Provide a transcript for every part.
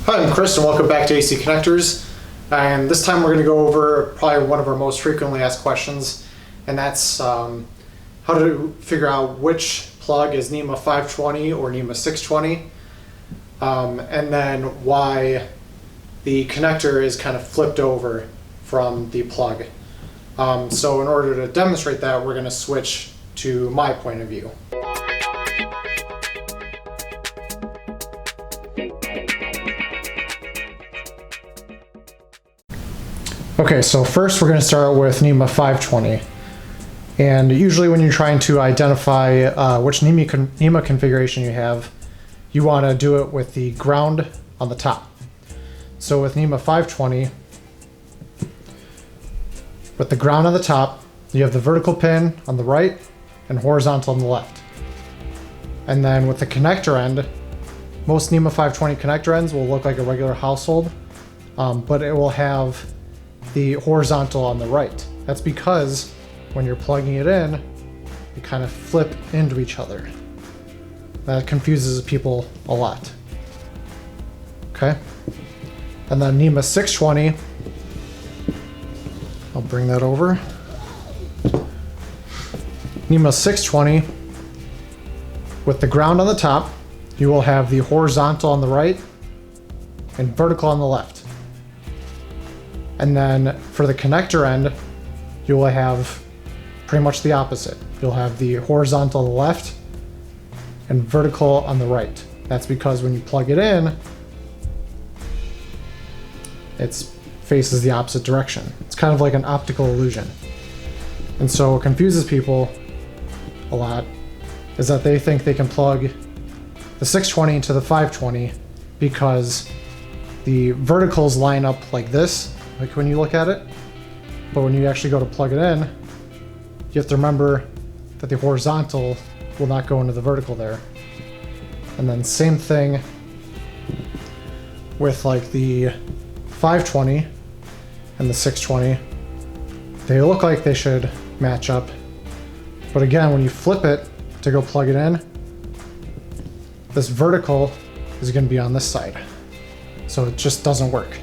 Hi, I'm Chris and welcome back to AC Connectors. And this time we're going to go over probably one of our most frequently asked questions, and that's how to figure out which plug is NEMA 520 or NEMA 620, and then why the connector is kind of flipped over from the plug. So in order to demonstrate that, we're going to switch to my point of view. Okay, so first we're going to start with NEMA 520. And usually when you're trying to identify which NEMA configuration you have, you want to do it with the ground on the top. So with NEMA 520, with the ground on the top, you have the vertical pin on the right and horizontal on the left. And then with the connector end, most NEMA 520 connector ends will look like a regular household, but it will have the horizontal on the right. That's because when you're plugging it in, you kind of flip into each other. That confuses people a lot. Okay? And then NEMA 620, I'll bring that over. NEMA 620, with the ground on the top, you will have the horizontal on the right and vertical on the left. And then for the connector end, you will have pretty much the opposite. You'll have the horizontal on the left and vertical on the right. That's because when you plug it in, it faces the opposite direction. It's kind of like an optical illusion. And so what confuses people a lot is that they think they can plug the 620 into the 520 because the verticals line up like this, like when you look at it. But when you actually go to plug it in, you have to remember that the horizontal will not go into the vertical there. And then same thing with like the 520 and the 620. They look like they should match up. But again, when you flip it to go plug it in, this vertical is going to be on this side. So it just doesn't work.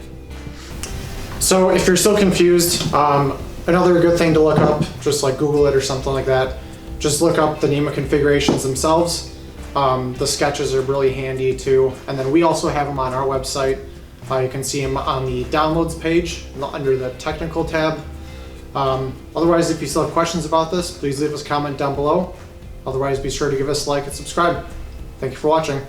So if you're still confused, another good thing to look up, just like Google it or something like that, just look up the NEMA configurations themselves. The sketches are really handy too. And then we also have them on our website. You can see them on the downloads page under the technical tab. Otherwise, if you still have questions about this, please leave us a comment down below. Otherwise, be sure to give us a like and subscribe. Thank you for watching.